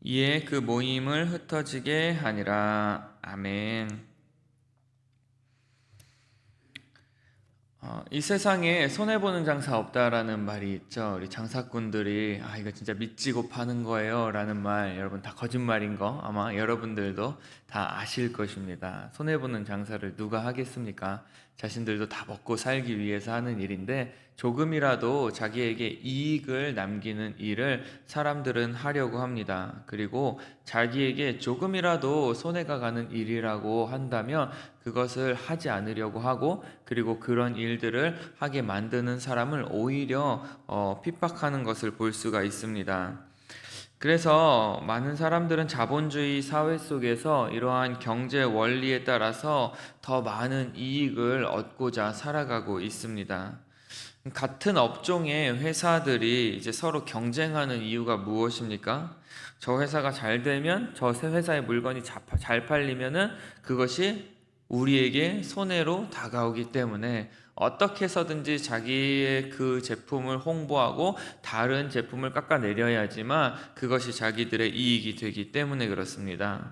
이에 그 모임을 흩어지게 하니라. 아멘. 이 세상에 손해보는 장사 없다라는 말이 있죠. 우리 장사꾼들이 이거 진짜 믿지고 파는 거예요 라는 말, 여러분 다 거짓말인 거 아마 여러분들도 다 아실 것입니다. 손해보는 장사를 누가 하겠습니까? 자신들도 다 먹고 살기 위해서 하는 일인데, 조금이라도 자기에게 이익을 남기는 일을 사람들은 하려고 합니다. 그리고 자기에게 조금이라도 손해가 가는 일이라고 한다면 그것을 하지 않으려고 하고, 그리고 그런 일들을 하게 만드는 사람을 오히려 핍박하는 것을 볼 수가 있습니다. 그래서 많은 사람들은 자본주의 사회 속에서 이러한 경제 원리에 따라서 더 많은 이익을 얻고자 살아가고 있습니다. 같은 업종의 회사들이 이제 서로 경쟁하는 이유가 무엇입니까? 저 회사가 잘 되면, 저 회사의 물건이 잘 팔리면은 그것이 우리에게 손해로 다가오기 때문에 어떻게 해서든지 자기의 그 제품을 홍보하고 다른 제품을 깎아내려야지만 그것이 자기들의 이익이 되기 때문에 그렇습니다.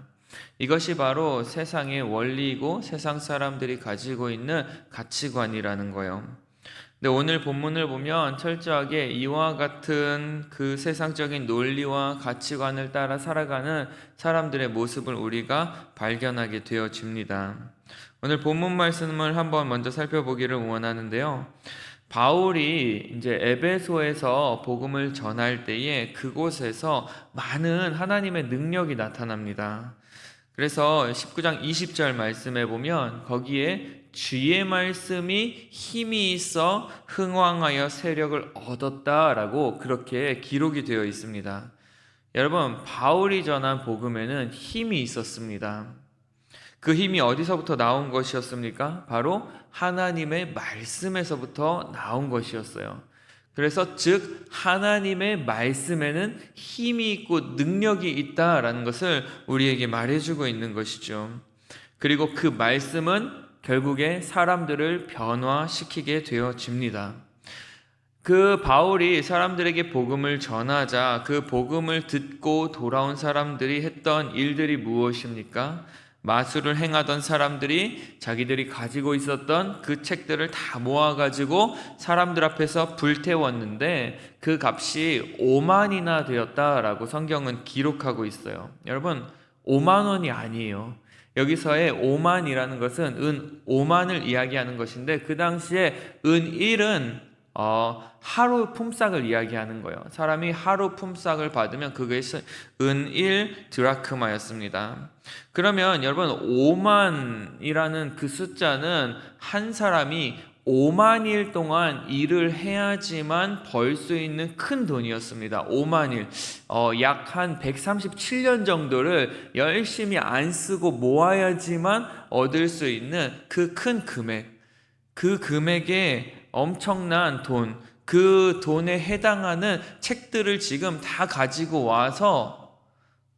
이것이 바로 세상의 원리이고 세상 사람들이 가지고 있는 가치관이라는 거예요. 근데 오늘 본문을 보면 철저하게 이와 같은 그 세상적인 논리와 가치관을 따라 살아가는 사람들의 모습을 우리가 발견하게 되어집니다. 오늘 본문 말씀을 한번 먼저 살펴보기를 원하는데요. 바울이 이제 에베소에서 복음을 전할 때에 그곳에서 많은 하나님의 능력이 나타납니다. 그래서 19장 20절 말씀에 보면 거기에 주의 말씀이 힘이 있어 흥왕하여 세력을 얻었다라고 그렇게 기록이 되어 있습니다. 여러분, 바울이 전한 복음에는 힘이 있었습니다. 그 힘이 어디서부터 나온 것이었습니까? 바로 하나님의 말씀에서부터 나온 것이었어요. 그래서 즉 하나님의 말씀에는 힘이 있고 능력이 있다라는 것을 우리에게 말해주고 있는 것이죠. 그리고 그 말씀은 결국에 사람들을 변화시키게 되어집니다. 그 바울이 사람들에게 복음을 전하자 그 복음을 듣고 돌아온 사람들이 했던 일들이 무엇입니까? 마술을 행하던 사람들이 자기들이 가지고 있었던 그 책들을 다 모아가지고 사람들 앞에서 불태웠는데 그 값이 5만이나 되었다라고 성경은 기록하고 있어요. 여러분, 5만 원이 아니에요. 여기서의 5만이라는 것은 은 5만을 이야기하는 것인데, 그 당시에 은 1은 하루 품삯을 이야기하는 거예요. 사람이 하루 품삯을 받으면 그게 은 1 드라크마였습니다. 그러면 여러분, 5만이라는 그 숫자는 한 사람이 5만일 동안 일을 해야지만 벌 수 있는 큰 돈이었습니다. 5만일, 약 한 137년 정도를 열심히 안 쓰고 모아야지만 얻을 수 있는 그 큰 금액, 그 금액에 엄청난 돈, 그 돈에 해당하는 책들을 지금 다 가지고 와서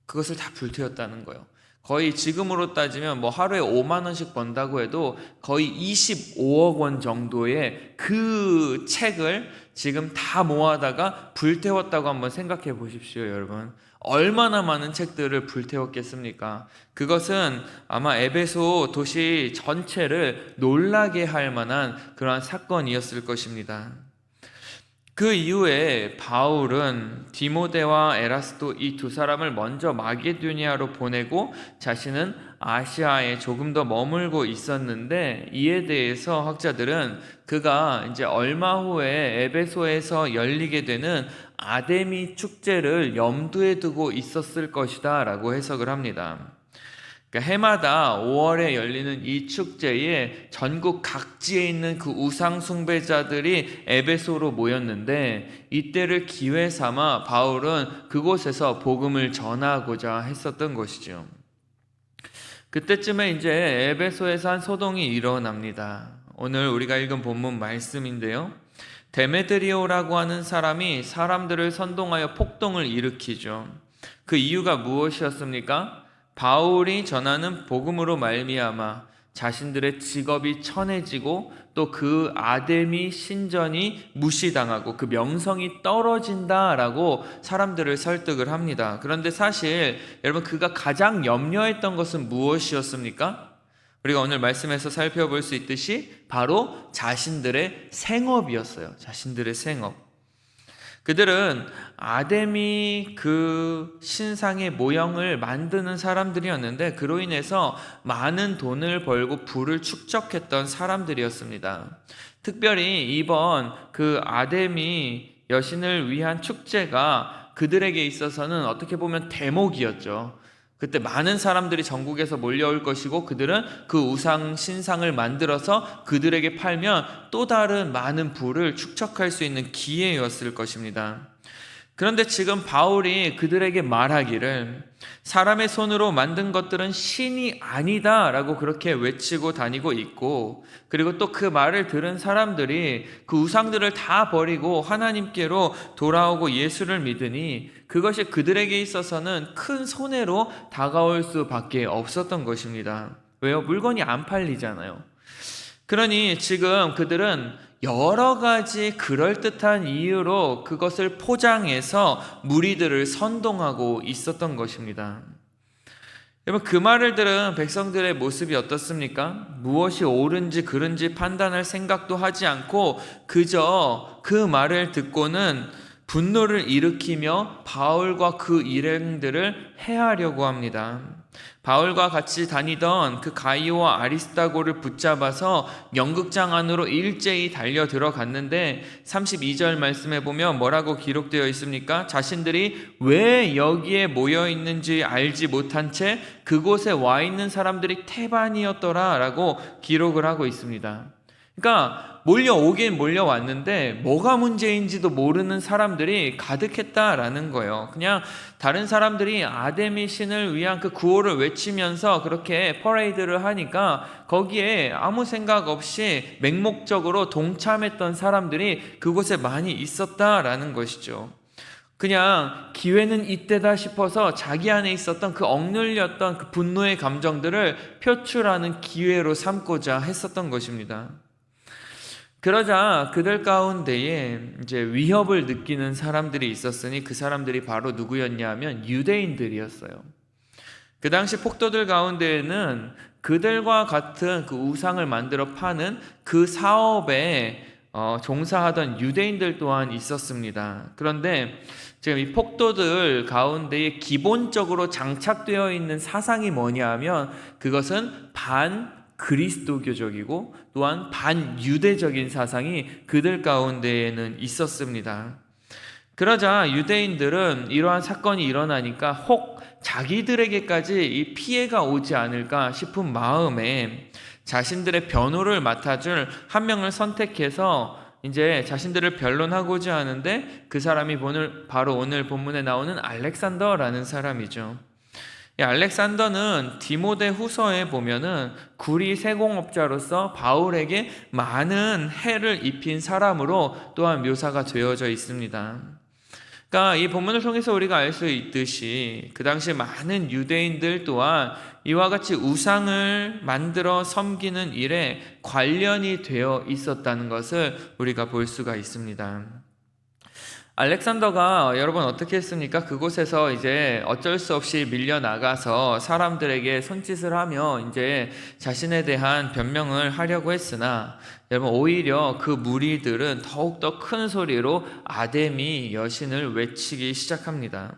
그것을 다 불태웠다는 거예요. 거의 지금으로 따지면 하루에 5만 원씩 번다고 해도 거의 25억 원 정도의 그 책을 지금 다 모아다가 불태웠다고 한번 생각해 보십시오, 여러분. 얼마나 많은 책들을 불태웠겠습니까? 그것은 아마 에베소 도시 전체를 놀라게 할 만한 그러한 사건이었을 것입니다. 그 이후에 바울은 디모데와 에라스도 이 두 사람을 먼저 마게도니아로 보내고 자신은 아시아에 조금 더 머물고 있었는데, 이에 대해서 학자들은 그가 이제 얼마 후에 에베소에서 열리게 되는 아데미 축제를 염두에 두고 있었을 것이다 라고 해석을 합니다. 그러니까 해마다 5월에 열리는 이 축제에 전국 각지에 있는 그 우상 숭배자들이 에베소로 모였는데, 이때를 기회 삼아 바울은 그곳에서 복음을 전하고자 했었던 것이죠. 그때쯤에 이제 에베소에서 한 소동이 일어납니다. 오늘 우리가 읽은 본문 말씀인데요. 데메드리오라고 하는 사람이 사람들을 선동하여 폭동을 일으키죠. 그 이유가 무엇이었습니까? 바울이 전하는 복음으로 말미암아 자신들의 직업이 천해지고 또 그 아데미 신전이 무시당하고 그 명성이 떨어진다라고 사람들을 설득을 합니다. 그런데 사실 여러분, 그가 가장 염려했던 것은 무엇이었습니까? 우리가 오늘 말씀에서 살펴볼 수 있듯이 바로 자신들의 생업이었어요. 자신들의 생업. 그들은 아데미 그 신상의 모형을 만드는 사람들이었는데, 그로 인해서 많은 돈을 벌고 부를 축적했던 사람들이었습니다. 특별히 이번 그 아데미 여신을 위한 축제가 그들에게 있어서는 어떻게 보면 대목이었죠. 그때 많은 사람들이 전국에서 몰려올 것이고, 그들은 그 우상 신상을 만들어서 그들에게 팔면 또 다른 많은 부를 축적할 수 있는 기회였을 것입니다. 그런데 지금 바울이 그들에게 말하기를 사람의 손으로 만든 것들은 신이 아니다라고 그렇게 외치고 다니고 있고, 그리고 또 그 말을 들은 사람들이 그 우상들을 다 버리고 하나님께로 돌아오고 예수를 믿으니 그것이 그들에게 있어서는 큰 손해로 다가올 수밖에 없었던 것입니다. 왜요? 물건이 안 팔리잖아요. 그러니 지금 그들은 여러 가지 그럴듯한 이유로 그것을 포장해서 무리들을 선동하고 있었던 것입니다. 여러분, 그 말을 들은 백성들의 모습이 어떻습니까? 무엇이 옳은지 그른지 판단할 생각도 하지 않고 그저 그 말을 듣고는 분노를 일으키며 바울과 그 일행들을 해하려고 합니다. 바울과 같이 다니던 그 가이오와 아리스다고를 붙잡아서 연극장 안으로 일제히 달려 들어갔는데 32절 말씀에 보면 뭐라고 기록되어 있습니까? 자신들이 왜 여기에 모여 있는지 알지 못한 채 그곳에 와 있는 사람들이 태반이었더라 라고 기록을 하고 있습니다. 그러니까 몰려오긴 몰려왔는데 뭐가 문제인지도 모르는 사람들이 가득했다라는 거예요. 그냥 다른 사람들이 아데미 신을 위한 그 구호를 외치면서 그렇게 퍼레이드를 하니까 거기에 아무 생각 없이 맹목적으로 동참했던 사람들이 그곳에 많이 있었다라는 것이죠. 그냥 기회는 이때다 싶어서 자기 안에 있었던 그 억눌렸던 그 분노의 감정들을 표출하는 기회로 삼고자 했었던 것입니다. 그러자 그들 가운데에 이제 위협을 느끼는 사람들이 있었으니 그 사람들이 바로 누구였냐 하면 유대인들이었어요. 그 당시 폭도들 가운데에는 그들과 같은 그 우상을 만들어 파는 그 사업에 종사하던 유대인들 또한 있었습니다. 그런데 지금 이 폭도들 가운데에 기본적으로 장착되어 있는 사상이 뭐냐 하면 그것은 그리스도교적이고 또한 반유대적인 사상이 그들 가운데에는 있었습니다. 그러자 유대인들은 이러한 사건이 일어나니까 혹 자기들에게까지 이 피해가 오지 않을까 싶은 마음에 자신들의 변호를 맡아줄 한 명을 선택해서 이제 자신들을 변론하고자 하는데, 그 사람이 바로 오늘 본문에 나오는 알렉산더라는 사람이죠. 이 알렉산더는 디모데 후서에 보면은 구리 세공업자로서 바울에게 많은 해를 입힌 사람으로 또한 묘사가 되어져 있습니다. 그러니까 이 본문을 통해서 우리가 알 수 있듯이 그 당시 많은 유대인들 또한 이와 같이 우상을 만들어 섬기는 일에 관련이 되어 있었다는 것을 우리가 볼 수가 있습니다. 알렉산더가 여러분 어떻게 했습니까? 그곳에서 이제 어쩔 수 없이 밀려나가서 사람들에게 손짓을 하며 이제 자신에 대한 변명을 하려고 했으나 여러분 오히려 그 무리들은 더욱더 큰 소리로 아데미 여신을 외치기 시작합니다.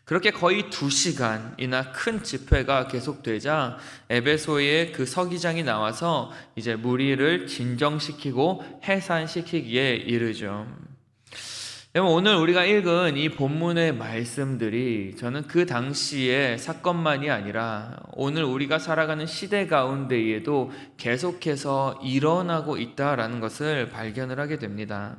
그렇게 거의 2시간이나 큰 집회가 계속되자 에베소의 그 서기장이 나와서 이제 무리를 진정시키고 해산시키기에 이르죠. 오늘 우리가 읽은 이 본문의 말씀들이 저는 그 당시의 사건만이 아니라 오늘 우리가 살아가는 시대 가운데에도 계속해서 일어나고 있다라는 것을 발견을 하게 됩니다.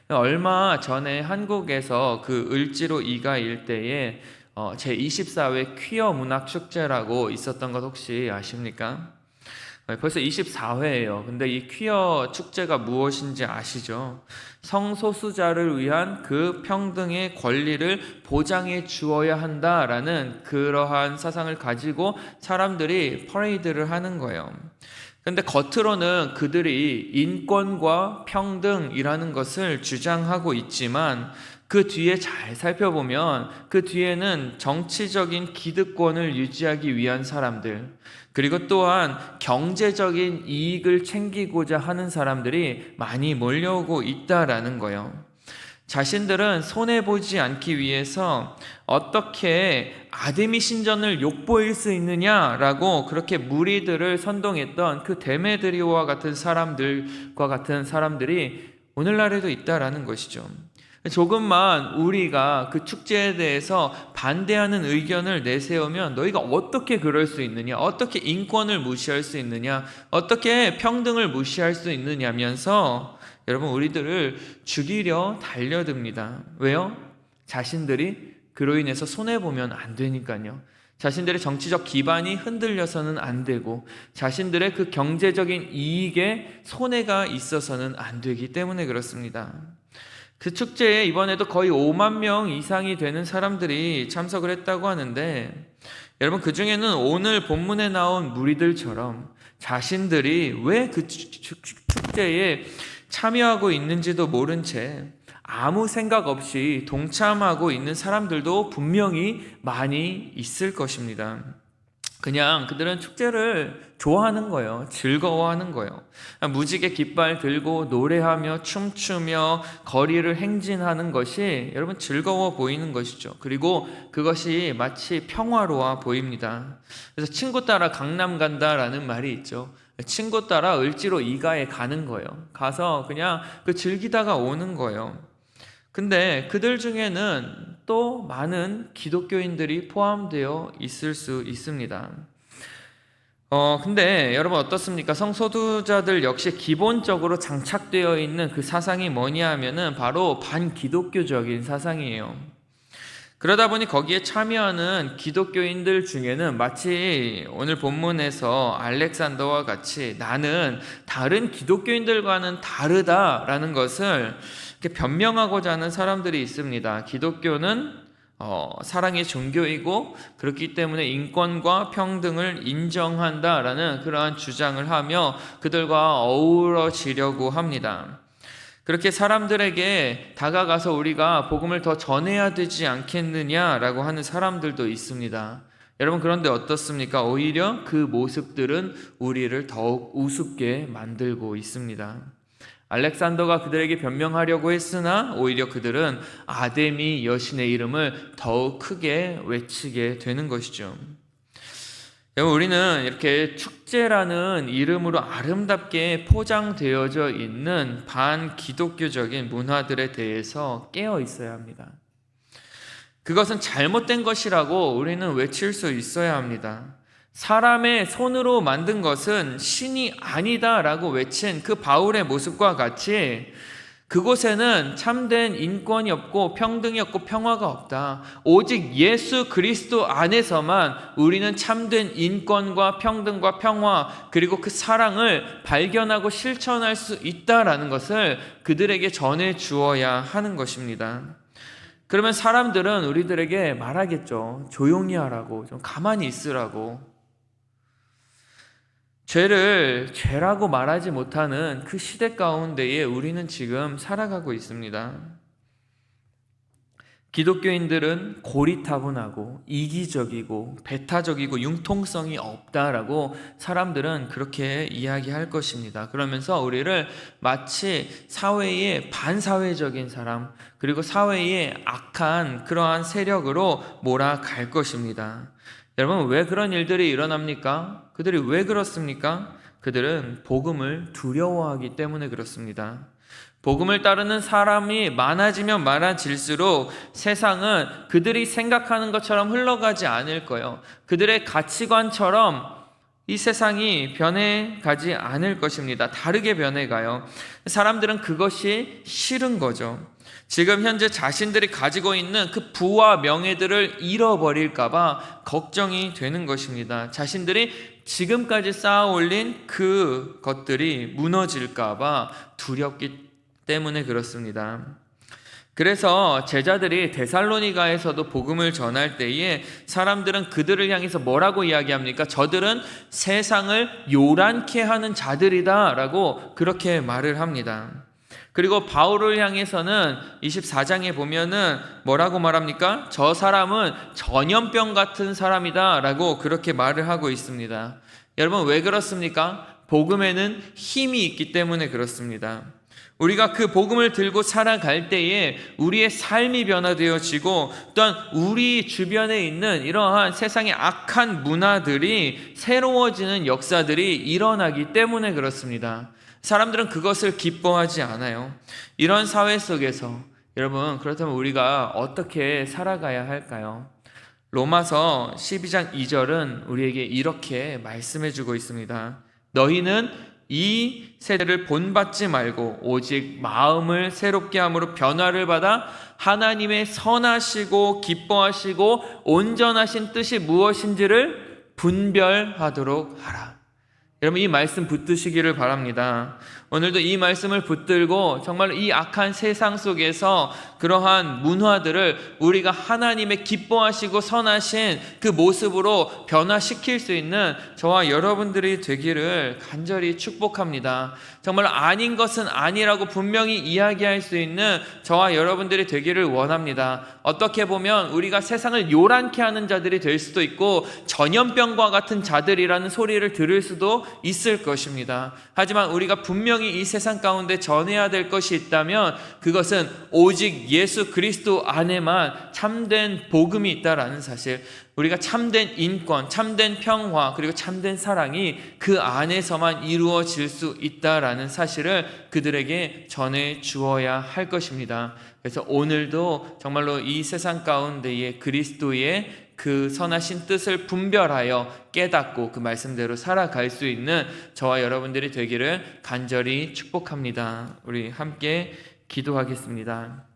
얼마 전에 한국에서 그 을지로 이가 일대에 제24회 퀴어 문학 축제라고 있었던 것 혹시 아십니까? 벌써 24회예요. 근데 이 퀴어 축제가 무엇인지 아시죠? 성소수자를 위한 그 평등의 권리를 보장해 주어야 한다라는 그러한 사상을 가지고 사람들이 퍼레이드를 하는 거예요. 근데 겉으로는 그들이 인권과 평등이라는 것을 주장하고 있지만 그 뒤에 잘 살펴보면 그 뒤에는 정치적인 기득권을 유지하기 위한 사람들, 그리고 또한 경제적인 이익을 챙기고자 하는 사람들이 많이 몰려오고 있다라는 거예요. 자신들은 손해보지 않기 위해서 어떻게 아데미 신전을 욕보일 수 있느냐라고 그렇게 무리들을 선동했던 그 데메드리오와 같은 사람들과 같은 사람들이 오늘날에도 있다라는 것이죠. 조금만 우리가 그 축제에 대해서 반대하는 의견을 내세우면 너희가 어떻게 그럴 수 있느냐, 어떻게 인권을 무시할 수 있느냐, 어떻게 평등을 무시할 수 있느냐면서 여러분 우리들을 죽이려 달려듭니다. 왜요? 자신들이 그로 인해서 손해보면 안 되니까요. 자신들의 정치적 기반이 흔들려서는 안 되고 자신들의 그 경제적인 이익에 손해가 있어서는 안 되기 때문에 그렇습니다. 그 축제에 이번에도 거의 5만 명 이상이 되는 사람들이 참석을 했다고 하는데, 여러분 그 중에는 오늘 본문에 나온 무리들처럼 자신들이 왜 그 축제에 참여하고 있는지도 모른 채 아무 생각 없이 동참하고 있는 사람들도 분명히 많이 있을 것입니다. 그냥 그들은 축제를 좋아하는 거예요. 즐거워하는 거예요. 무지개 깃발 들고 노래하며 춤추며 거리를 행진하는 것이 여러분 즐거워 보이는 것이죠. 그리고 그것이 마치 평화로워 보입니다. 그래서 친구 따라 강남 간다라는 말이 있죠. 친구 따라 을지로 이가에 가는 거예요. 가서 그냥 그 즐기다가 오는 거예요. 근데 그들 중에는 또 많은 기독교인들이 포함되어 있을 수 있습니다. 근데 여러분 어떻습니까? 성소수자들 역시 기본적으로 장착되어 있는 그 사상이 뭐냐 하면은 바로 반기독교적인 사상이에요. 그러다 보니 거기에 참여하는 기독교인들 중에는 마치 오늘 본문에서 알렉산더와 같이 나는 다른 기독교인들과는 다르다라는 것을 이렇게 변명하고자 하는 사람들이 있습니다. 기독교는 사랑의 종교이고 그렇기 때문에 인권과 평등을 인정한다라는 그러한 주장을 하며 그들과 어우러지려고 합니다. 그렇게 사람들에게 다가가서 우리가 복음을 더 전해야 되지 않겠느냐라고 하는 사람들도 있습니다. 여러분 그런데 어떻습니까? 오히려 그 모습들은 우리를 더욱 우습게 만들고 있습니다. 알렉산더가 그들에게 변명하려고 했으나 오히려 그들은 아데미 여신의 이름을 더욱 크게 외치게 되는 것이죠. 우리는 이렇게 축제라는 이름으로 아름답게 포장되어져 있는 반기독교적인 문화들에 대해서 깨어 있어야 합니다. 그것은 잘못된 것이라고 우리는 외칠 수 있어야 합니다. 사람의 손으로 만든 것은 신이 아니다라고 외친 그 바울의 모습과 같이 그곳에는 참된 인권이 없고 평등이 없고 평화가 없다. 오직 예수 그리스도 안에서만 우리는 참된 인권과 평등과 평화 그리고 그 사랑을 발견하고 실천할 수 있다라는 것을 그들에게 전해 주어야 하는 것입니다. 그러면 사람들은 우리들에게 말하겠죠. 조용히 하라고, 좀 가만히 있으라고. 죄를 죄라고 말하지 못하는 그 시대 가운데에 우리는 지금 살아가고 있습니다. 기독교인들은 고리타분하고 이기적이고 배타적이고 융통성이 없다라고 사람들은 그렇게 이야기할 것입니다. 그러면서 우리를 마치 사회의 반사회적인 사람 그리고 사회의 악한 그러한 세력으로 몰아갈 것입니다. 여러분 왜 그런 일들이 일어납니까? 그들이 왜 그렇습니까? 그들은 복음을 두려워하기 때문에 그렇습니다. 복음을 따르는 사람이 많아지면 많아질수록 세상은 그들이 생각하는 것처럼 흘러가지 않을 거예요. 그들의 가치관처럼 이 세상이 변해가지 않을 것입니다. 다르게 변해가요. 사람들은 그것이 싫은 거죠. 지금 현재 자신들이 가지고 있는 그 부와 명예들을 잃어버릴까봐 걱정이 되는 것입니다. 자신들이 지금까지 쌓아올린 그 것들이 무너질까봐 두렵기 때문에 그렇습니다. 그래서 제자들이 데살로니가에서도 복음을 전할 때에 사람들은 그들을 향해서 뭐라고 이야기합니까? 저들은 세상을 요란케 하는 자들이다 라고 그렇게 말을 합니다. 그리고 바울을 향해서는 24장에 보면은 뭐라고 말합니까? 저 사람은 전염병 같은 사람이다 라고 그렇게 말을 하고 있습니다. 여러분, 왜 그렇습니까? 복음에는 힘이 있기 때문에 그렇습니다. 우리가 그 복음을 들고 살아갈 때에 우리의 삶이 변화되어지고 또한 우리 주변에 있는 이러한 세상의 악한 문화들이 새로워지는 역사들이 일어나기 때문에 그렇습니다. 사람들은 그것을 기뻐하지 않아요. 이런 사회 속에서 여러분, 그렇다면 우리가 어떻게 살아가야 할까요? 로마서 12장 2절은 우리에게 이렇게 말씀해주고 있습니다. 너희는 이 세대를 본받지 말고 오직 마음을 새롭게 함으로 변화를 받아 하나님의 선하시고 기뻐하시고 온전하신 뜻이 무엇인지를 분별하도록 하라. 여러분, 이 말씀 붙드시기를 바랍니다. 오늘도 이 말씀을 붙들고 정말 이 악한 세상 속에서 그러한 문화들을 우리가 하나님의 기뻐하시고 선하신 그 모습으로 변화시킬 수 있는 저와 여러분들이 되기를 간절히 축복합니다. 정말 아닌 것은 아니라고 분명히 이야기할 수 있는 저와 여러분들이 되기를 원합니다. 어떻게 보면 우리가 세상을 요란케 하는 자들이 될 수도 있고 전염병과 같은 자들이라는 소리를 들을 수도 있을 것입니다. 하지만 우리가 분명히 이 세상 가운데 전해야 될 것이 있다면 그것은 오직 예수 그리스도 안에만 참된 복음이 있다라는 사실, 우리가 참된 인권, 참된 평화, 그리고 참된 사랑이 그 안에서만 이루어질 수 있다라는 사실을 그들에게 전해 주어야 할 것입니다. 그래서 오늘도 정말로 이 세상 가운데에 그리스도의 그 선하신 뜻을 분별하여 깨닫고 그 말씀대로 살아갈 수 있는 저와 여러분들이 되기를 간절히 축복합니다. 우리 함께 기도하겠습니다.